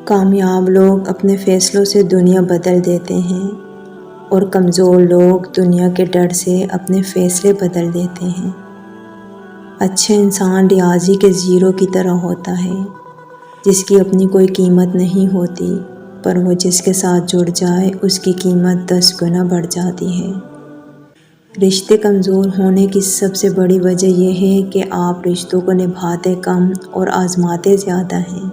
کامیاب لوگ اپنے فیصلوں سے دنیا بدل دیتے ہیں اور کمزور لوگ دنیا کے ڈر سے اپنے فیصلے بدل دیتے ہیں۔ اچھا انسان ریاضی کے زیرو کی طرح ہوتا ہے، جس کی اپنی کوئی قیمت نہیں ہوتی، پر وہ جس کے ساتھ جڑ جائے اس کی قیمت 10 گنا بڑھ جاتی ہے۔ رشتے کمزور ہونے کی سب سے بڑی وجہ یہ ہے کہ آپ رشتوں کو نبھاتے کم اور آزماتے زیادہ ہیں۔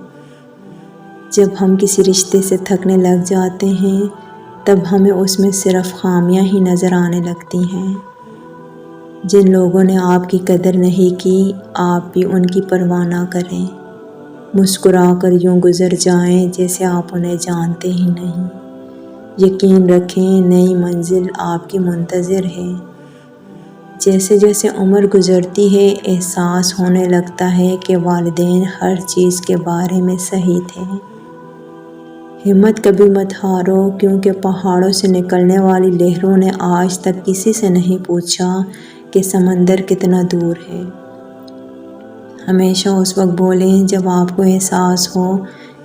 جب ہم کسی رشتے سے تھکنے لگ جاتے ہیں، تب ہمیں اس میں صرف خامیاں ہی نظر آنے لگتی ہیں۔ جن لوگوں نے آپ کی قدر نہیں کی، آپ بھی ان کی پرواہ نہ کریں۔ مسکرا کر یوں گزر جائیں جیسے آپ انہیں جانتے ہی نہیں۔ یقین رکھیں، نئی منزل آپ کی منتظر ہے۔ جیسے جیسے عمر گزرتی ہے، احساس ہونے لگتا ہے کہ والدین ہر چیز کے بارے میں صحیح تھے۔ ہمت کبھی مت ہارو، کیونکہ پہاڑوں سے نکلنے والی لہروں نے آج تک کسی سے نہیں پوچھا کہ سمندر کتنا دور ہے۔ ہمیشہ اس وقت بولیں جب آپ کو احساس ہو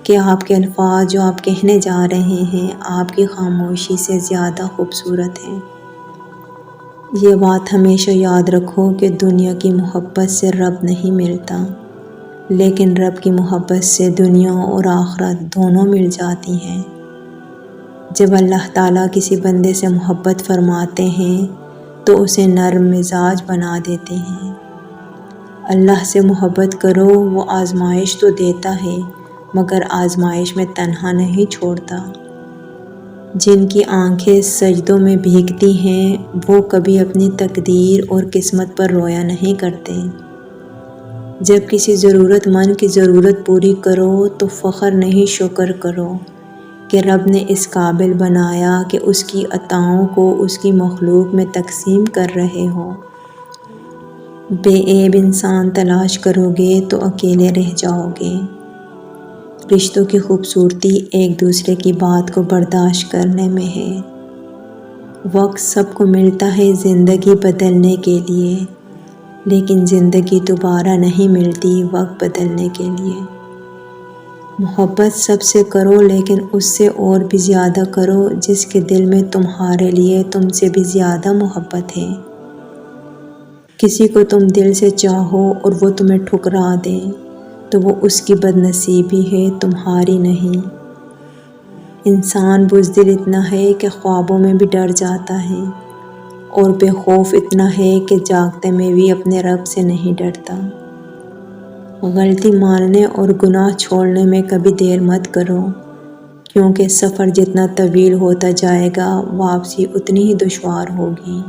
کہ آپ کے الفاظ جو آپ کہنے جا رہے ہیں آپ کی خاموشی سے زیادہ خوبصورت ہیں۔ یہ بات ہمیشہ یاد رکھو کہ دنیا کی محبت سے رب نہیں ملتا، لیکن رب کی محبت سے دنیا اور آخرت دونوں مل جاتی ہیں۔ جب اللہ تعالیٰ کسی بندے سے محبت فرماتے ہیں تو اسے نرم مزاج بنا دیتے ہیں۔ اللہ سے محبت کرو، وہ آزمائش تو دیتا ہے مگر آزمائش میں تنہا نہیں چھوڑتا۔ جن کی آنکھیں سجدوں میں بھیگتی ہیں وہ کبھی اپنی تقدیر اور قسمت پر رویا نہیں کرتے۔ جب کسی ضرورت مند کی ضرورت پوری کرو تو فخر نہیں شکر کرو کہ رب نے اس قابل بنایا کہ اس کی عطاؤں کو اس کی مخلوق میں تقسیم کر رہے ہو۔ بے عیب انسان تلاش کرو گے تو اکیلے رہ جاؤ گے۔ رشتوں کی خوبصورتی ایک دوسرے کی بات کو برداشت کرنے میں ہے۔ وقت سب کو ملتا ہے زندگی بدلنے کے لیے، لیکن زندگی دوبارہ نہیں ملتی وقت بدلنے کے لیے۔ محبت سب سے کرو، لیکن اس سے اور بھی زیادہ کرو جس کے دل میں تمہارے لیے تم سے بھی زیادہ محبت ہے۔ کسی کو تم دل سے چاہو اور وہ تمہیں ٹھکرا دے تو وہ اس کی بد نصیبی ہے، تمہاری نہیں۔ انسان بزدل اتنا ہے کہ خوابوں میں بھی ڈر جاتا ہے، اور بے خوف اتنا ہے کہ جاگتے میں بھی اپنے رب سے نہیں ڈرتا۔ غلطی ماننے اور گناہ چھوڑنے میں کبھی دیر مت کرو، کیونکہ سفر جتنا طویل ہوتا جائے گا واپسی اتنی ہی دشوار ہوگی۔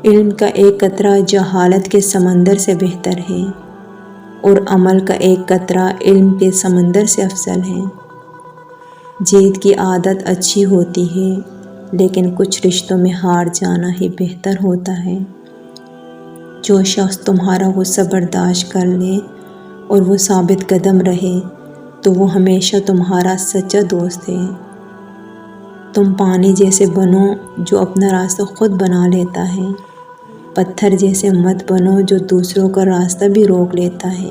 علم کا ایک قطرہ جہالت کے سمندر سے بہتر ہے، اور عمل کا ایک قطرہ علم کے سمندر سے افضل ہے۔ جیت کی عادت اچھی ہوتی ہے، لیکن کچھ رشتوں میں ہار جانا ہی بہتر ہوتا ہے۔ جو شخص تمہارا غصہ برداشت کر لے اور وہ ثابت قدم رہے تو وہ ہمیشہ تمہارا سچا دوست ہے۔ تم پانی جیسے بنو جو اپنا راستہ خود بنا لیتا ہے، پتھر جیسے مت بنو جو دوسروں کا راستہ بھی روک لیتا ہے۔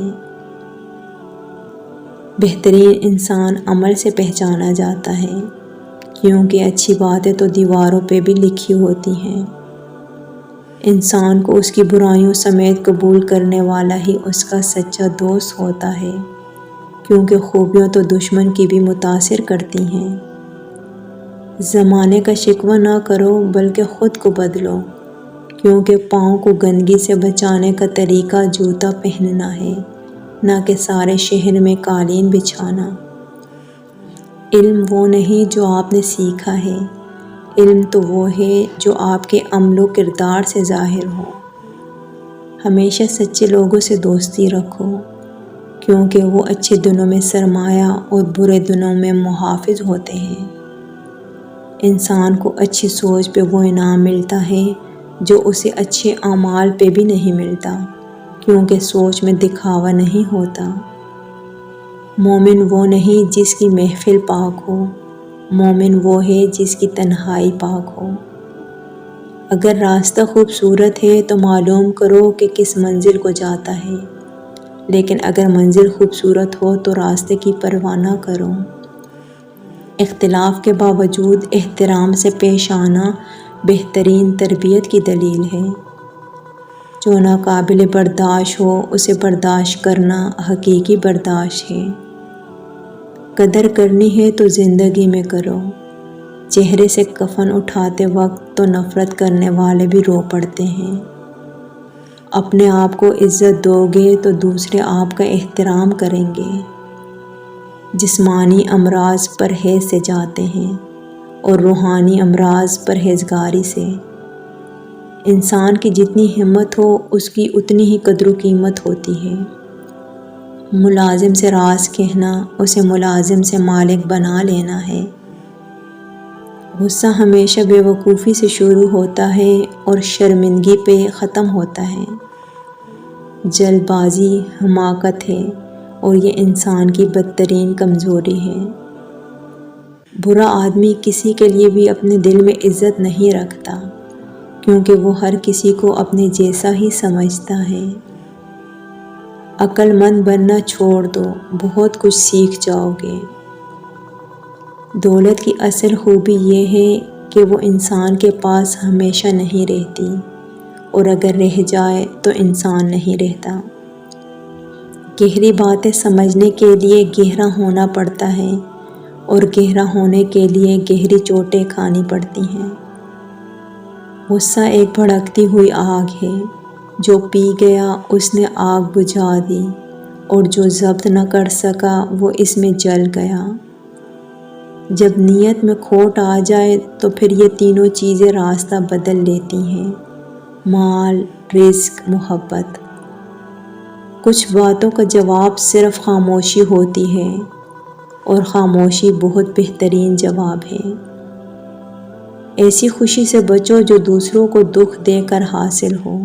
بہترین انسان عمل سے پہچانا جاتا ہے، کیونکہ اچھی باتیں تو دیواروں پہ بھی لکھی ہوتی ہیں۔ انسان کو اس کی برائیوں سمیت قبول کرنے والا ہی اس کا سچا دوست ہوتا ہے، کیونکہ خوبیاں تو دشمن کی بھی متاثر کرتی ہیں۔ زمانے کا شکوہ نہ کرو بلکہ خود کو بدلو، کیونکہ پاؤں کو گندگی سے بچانے کا طریقہ جوتا پہننا ہے، نہ کہ سارے شہر میں قالین بچھانا۔ علم وہ نہیں جو آپ نے سیکھا ہے، علم تو وہ ہے جو آپ کے عمل و کردار سے ظاہر ہو۔ ہمیشہ سچے لوگوں سے دوستی رکھو، کیونکہ وہ اچھے دنوں میں سرمایہ اور برے دنوں میں محافظ ہوتے ہیں۔ انسان کو اچھی سوچ پہ وہ انعام ملتا ہے جو اسے اچھے اعمال پہ بھی نہیں ملتا، کیونکہ سوچ میں دکھاوا نہیں ہوتا۔ مومن وہ نہیں جس کی محفل پاک ہو، مومن وہ ہے جس کی تنہائی پاک ہو۔ اگر راستہ خوبصورت ہے تو معلوم کرو کہ کس منزل کو جاتا ہے، لیکن اگر منزل خوبصورت ہو تو راستے کی پرواہ نہ کرو۔ اختلاف کے باوجود احترام سے پیش آنا بہترین تربیت کی دلیل ہے۔ جو ناقابل برداشت ہو اسے برداشت کرنا حقیقی برداشت ہے۔ قدر کرنی ہے تو زندگی میں کرو۔ چہرے سے کفن اٹھاتے وقت تو نفرت کرنے والے بھی رو پڑتے ہیں۔ اپنے آپ کو عزت دو گے تو دوسرے آپ کا احترام کریں گے۔ جسمانی امراض پرہیز سے جاتے ہیں اور روحانی امراض پرہیزگاری سے۔ انسان کی جتنی ہمت ہو اس کی اتنی ہی قدر و قیمت ہوتی ہے۔ ملازم سے راز کہنا اسے ملازم سے مالک بنا لینا ہے۔ غصہ ہمیشہ بے وقوفی سے شروع ہوتا ہے اور شرمندگی پہ ختم ہوتا ہے۔ جلد بازی حماقت ہے اور یہ انسان کی بدترین کمزوری ہے۔ برا آدمی کسی کے لیے بھی اپنے دل میں عزت نہیں رکھتا، کیونکہ وہ ہر کسی کو اپنے جیسا ہی سمجھتا ہے۔ عقل مند بننا چھوڑ دو، بہت کچھ سیکھ جاؤ گے۔ دولت کی اصل خوبی یہ ہے کہ وہ انسان کے پاس ہمیشہ نہیں رہتی، اور اگر رہ جائے تو انسان نہیں رہتا۔ گہری باتیں سمجھنے کے لیے گہرا ہونا پڑتا ہے، اور گہرا ہونے کے لیے گہری چوٹیں کھانی پڑتی ہیں۔ غصہ ایک بھڑکتی ہوئی آگ ہے، جو پی گیا اس نے آگ بجھا دی، اور جو ضبط نہ کر سکا وہ اس میں جل گیا۔ جب نیت میں کھوٹ آ جائے تو پھر یہ تینوں چیزیں راستہ بدل لیتی ہیں: مال، رزق، محبت۔ کچھ باتوں کا جواب صرف خاموشی ہوتی ہے، اور خاموشی بہت بہترین جواب ہے۔ ایسی خوشی سے بچو جو دوسروں کو دکھ دے کر حاصل ہو۔